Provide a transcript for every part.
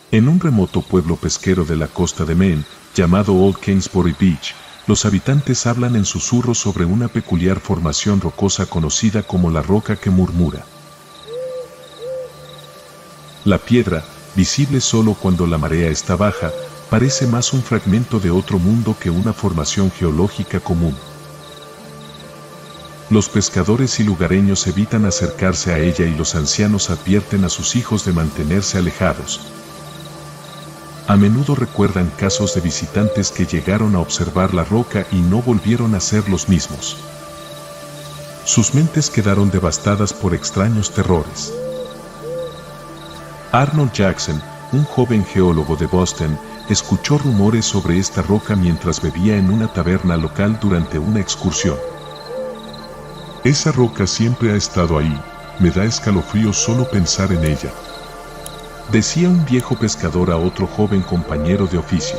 En un remoto pueblo pesquero de la costa de Maine, llamado Old Kingsbury Beach, los habitantes hablan en susurros sobre una peculiar formación rocosa conocida como la roca que murmura. La piedra, visible solo cuando la marea está baja, parece más un fragmento de otro mundo que una formación geológica común. Los pescadores y lugareños evitan acercarse a ella y los ancianos advierten a sus hijos de mantenerse alejados. A menudo recuerdan casos de visitantes que llegaron a observar la roca y no volvieron a ser los mismos. Sus mentes quedaron devastadas por extraños terrores. Arnold Jackson, un joven geólogo de Boston, escuchó rumores sobre esta roca mientras bebía en una taberna local durante una excursión. Esa roca siempre ha estado ahí, me da escalofríos solo pensar en ella, decía un viejo pescador a otro joven compañero de oficio.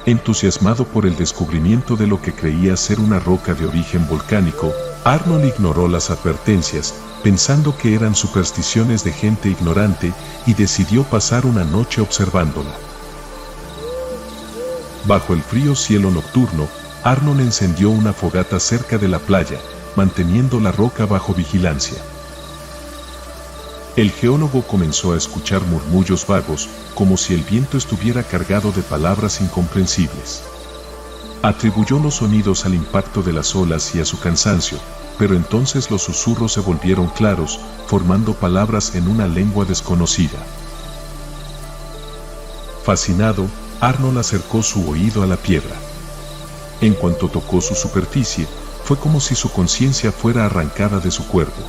Entusiasmado por el descubrimiento de lo que creía ser una roca de origen volcánico, Arnold ignoró las advertencias, pensando que eran supersticiones de gente ignorante, y decidió pasar una noche observándola. Bajo el frío cielo nocturno, Arnold encendió una fogata cerca de la playa, manteniendo la roca bajo vigilancia. El geólogo comenzó a escuchar murmullos vagos, como si el viento estuviera cargado de palabras incomprensibles. Atribuyó los sonidos al impacto de las olas y a su cansancio, pero entonces los susurros se volvieron claros, formando palabras en una lengua desconocida. Fascinado, Arnold acercó su oído a la piedra. En cuanto tocó su superficie, fue como si su conciencia fuera arrancada de su cuerpo.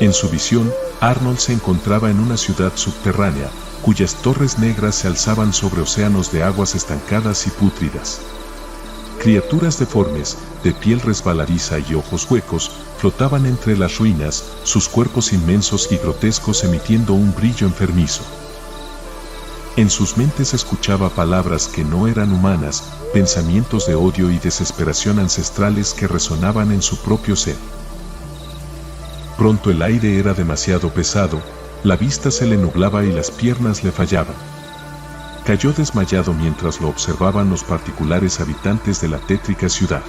En su visión, Arnold se encontraba en una ciudad subterránea, cuyas torres negras se alzaban sobre océanos de aguas estancadas y pútridas. Criaturas deformes, de piel resbaladiza y ojos huecos, flotaban entre las ruinas, sus cuerpos inmensos y grotescos emitiendo un brillo enfermizo. En sus mentes escuchaba palabras que no eran humanas, pensamientos de odio y desesperación ancestrales que resonaban en su propio ser. Pronto el aire era demasiado pesado, la vista se le nublaba y las piernas le fallaban. Cayó desmayado mientras lo observaban los particulares habitantes de la tétrica ciudad.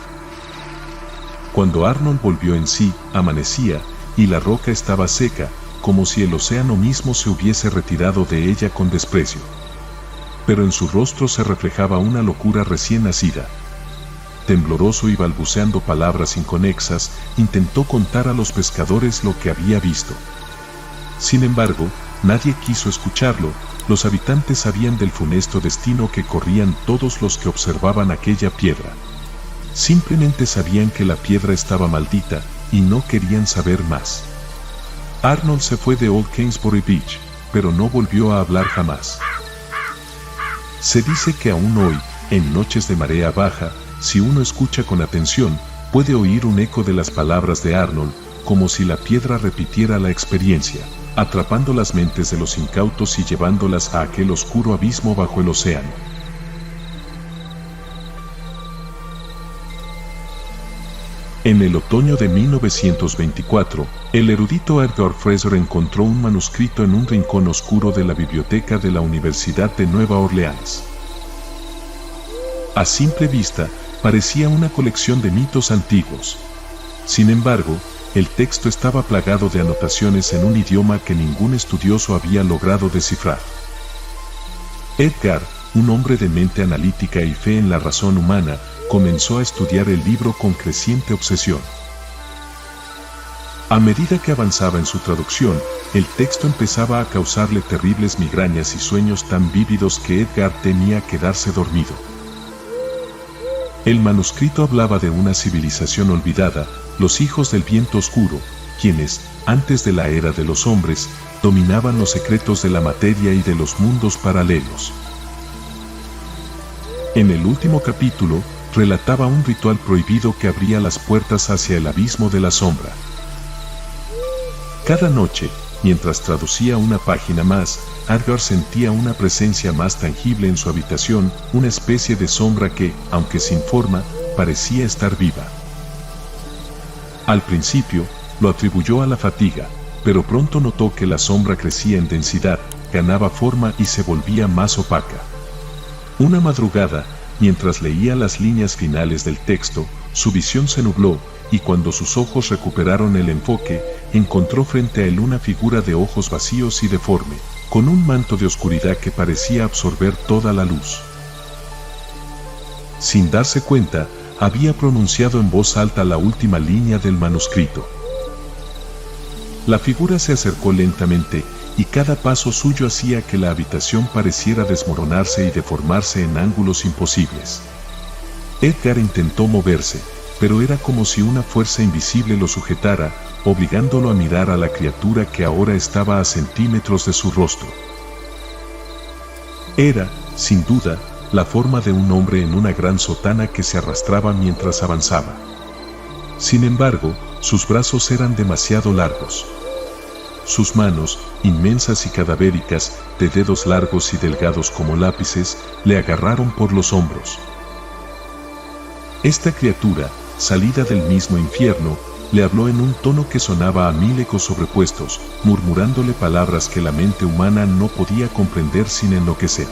Cuando Arnold volvió en sí, amanecía, y la roca estaba seca, como si el océano mismo se hubiese retirado de ella con desprecio. Pero en su rostro se reflejaba una locura recién nacida. Tembloroso y balbuceando palabras inconexas, intentó contar a los pescadores lo que había visto. Sin embargo, nadie quiso escucharlo. Los habitantes sabían del funesto destino que corrían todos los que observaban aquella piedra. Simplemente sabían que la piedra estaba maldita, y no querían saber más. Arnold se fue de Old Kingsbury Beach, pero no volvió a hablar jamás. Se dice que aún hoy, en noches de marea baja, si uno escucha con atención, puede oír un eco de las palabras de Arnold, como si la piedra repitiera la experiencia, atrapando las mentes de los incautos y llevándolas a aquel oscuro abismo bajo el océano. En el otoño de 1924, el erudito Edgar Fraser encontró un manuscrito en un rincón oscuro de la biblioteca de la Universidad de Nueva Orleans. A simple vista, parecía una colección de mitos antiguos. Sin embargo, el texto estaba plagado de anotaciones en un idioma que ningún estudioso había logrado descifrar. Edgar, un hombre de mente analítica y fe en la razón humana, comenzó a estudiar el libro con creciente obsesión. A medida que avanzaba en su traducción, el texto empezaba a causarle terribles migrañas y sueños tan vívidos que Edgar temía quedarse dormido. El manuscrito hablaba de una civilización olvidada, los hijos del viento oscuro, quienes, antes de la era de los hombres, dominaban los secretos de la materia y de los mundos paralelos. En el último capítulo, relataba un ritual prohibido que abría las puertas hacia el abismo de la sombra. Cada noche, mientras traducía una página más, Edgar sentía una presencia más tangible en su habitación, una especie de sombra que, aunque sin forma, parecía estar viva. Al principio, lo atribuyó a la fatiga, pero pronto notó que la sombra crecía en densidad, ganaba forma y se volvía más opaca. Una madrugada, mientras leía las líneas finales del texto, su visión se nubló, y cuando sus ojos recuperaron el enfoque, encontró frente a él una figura de ojos vacíos y deforme, con un manto de oscuridad que parecía absorber toda la luz. Sin darse cuenta, había pronunciado en voz alta la última línea del manuscrito. La figura se acercó lentamente, y cada paso suyo hacía que la habitación pareciera desmoronarse y deformarse en ángulos imposibles. Edgar intentó moverse, pero era como si una fuerza invisible lo sujetara, obligándolo a mirar a la criatura que ahora estaba a centímetros de su rostro. Era, sin duda, la forma de un hombre en una gran sotana que se arrastraba mientras avanzaba. Sin embargo, sus brazos eran demasiado largos. Sus manos, inmensas y cadavéricas, de dedos largos y delgados como lápices, le agarraron por los hombros. Esta criatura, salida del mismo infierno, le habló en un tono que sonaba a 1000 ecos sobrepuestos, murmurándole palabras que la mente humana no podía comprender sin enloquecer.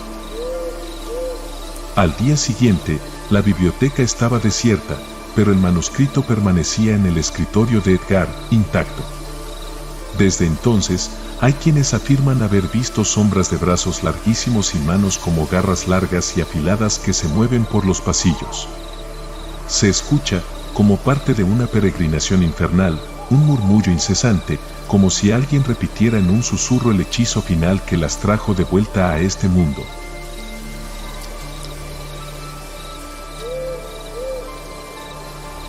Al día siguiente, la biblioteca estaba desierta, pero el manuscrito permanecía en el escritorio de Edgar, intacto. Desde entonces, hay quienes afirman haber visto sombras de brazos larguísimos y manos como garras largas y afiladas que se mueven por los pasillos. Se escucha, como parte de una peregrinación infernal, un murmullo incesante, como si alguien repitiera en un susurro el hechizo final que las trajo de vuelta a este mundo.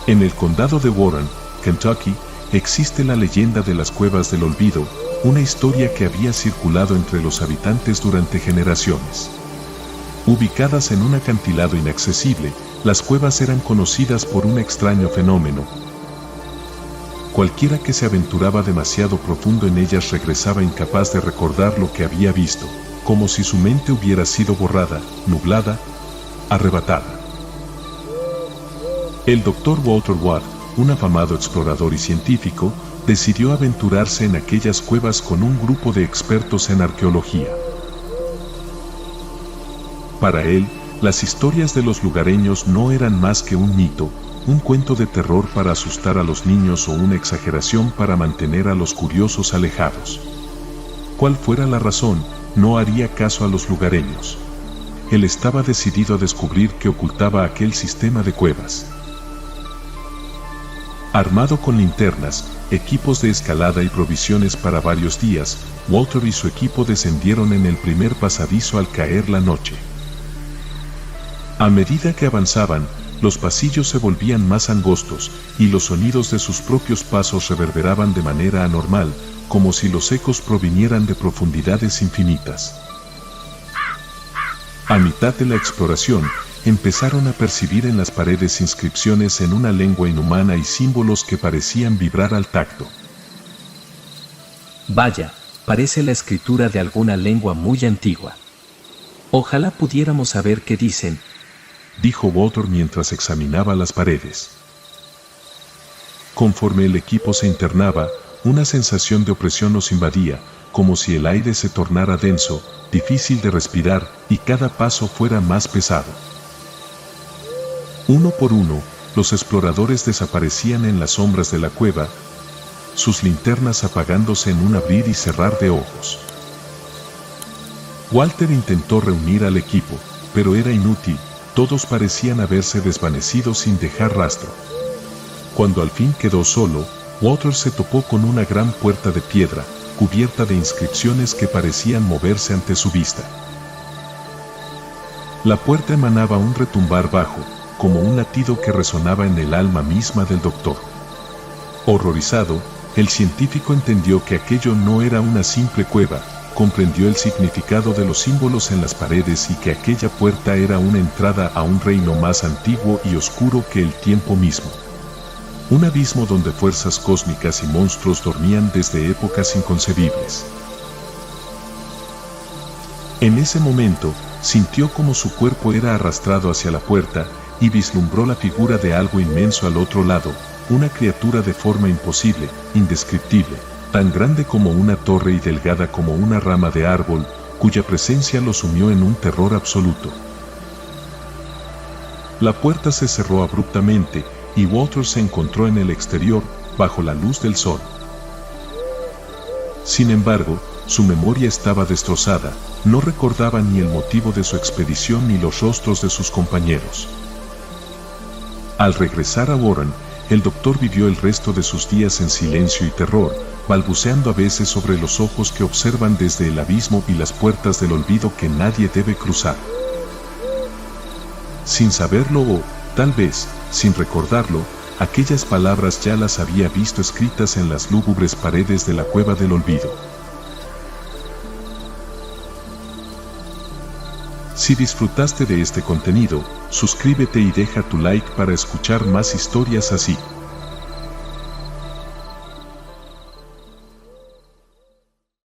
En el condado de Warren, Kentucky, existe la leyenda de las Cuevas del Olvido, una historia que había circulado entre los habitantes durante generaciones. Ubicadas en un acantilado inaccesible, las cuevas eran conocidas por un extraño fenómeno. Cualquiera que se aventuraba demasiado profundo en ellas regresaba incapaz de recordar lo que había visto, como si su mente hubiera sido borrada, nublada, arrebatada. El Dr. Walter Watt, un afamado explorador y científico, decidió aventurarse en aquellas cuevas con un grupo de expertos en arqueología. Para él, las historias de los lugareños no eran más que un mito, un cuento de terror para asustar a los niños o una exageración para mantener a los curiosos alejados. Cual fuera la razón, no haría caso a los lugareños. Él estaba decidido a descubrir qué ocultaba aquel sistema de cuevas. Armado con linternas, equipos de escalada y provisiones para varios días, Walter y su equipo descendieron en el primer pasadizo al caer la noche. A medida que avanzaban, los pasillos se volvían más angostos, y los sonidos de sus propios pasos reverberaban de manera anormal, como si los ecos provinieran de profundidades infinitas. A mitad de la exploración, empezaron a percibir en las paredes inscripciones en una lengua inhumana y símbolos que parecían vibrar al tacto. Vaya, parece la escritura de alguna lengua muy antigua. Ojalá pudiéramos saber qué dicen, dijo Walter mientras examinaba las paredes. Conforme el equipo se internaba, una sensación de opresión nos invadía, como si el aire se tornara denso, difícil de respirar, y cada paso fuera más pesado. Uno por uno, los exploradores desaparecían en las sombras de la cueva, sus linternas apagándose en un abrir y cerrar de ojos. Walter intentó reunir al equipo, pero era inútil, todos parecían haberse desvanecido sin dejar rastro. Cuando al fin quedó solo, Walter se topó con una gran puerta de piedra, cubierta de inscripciones que parecían moverse ante su vista. La puerta emanaba un retumbar bajo, como un latido que resonaba en el alma misma del doctor. Horrorizado, el científico entendió que aquello no era una simple cueva, comprendió el significado de los símbolos en las paredes y que aquella puerta era una entrada a un reino más antiguo y oscuro que el tiempo mismo. Un abismo donde fuerzas cósmicas y monstruos dormían desde épocas inconcebibles. En ese momento, sintió como su cuerpo era arrastrado hacia la puerta, y vislumbró la figura de algo inmenso al otro lado, una criatura de forma imposible, indescriptible, tan grande como una torre y delgada como una rama de árbol, cuya presencia lo sumió en un terror absoluto. La puerta se cerró abruptamente, y Walter se encontró en el exterior, bajo la luz del sol. Sin embargo, su memoria estaba destrozada, no recordaba ni el motivo de su expedición ni los rostros de sus compañeros. Al regresar a Warren, el doctor vivió el resto de sus días en silencio y terror, balbuceando a veces sobre los ojos que observan desde el abismo y las puertas del olvido que nadie debe cruzar. Sin saberlo o, tal vez, sin recordarlo, aquellas palabras ya las había visto escritas en las lúgubres paredes de la cueva del olvido. Si disfrutaste de este contenido, suscríbete y deja tu like para escuchar más historias así.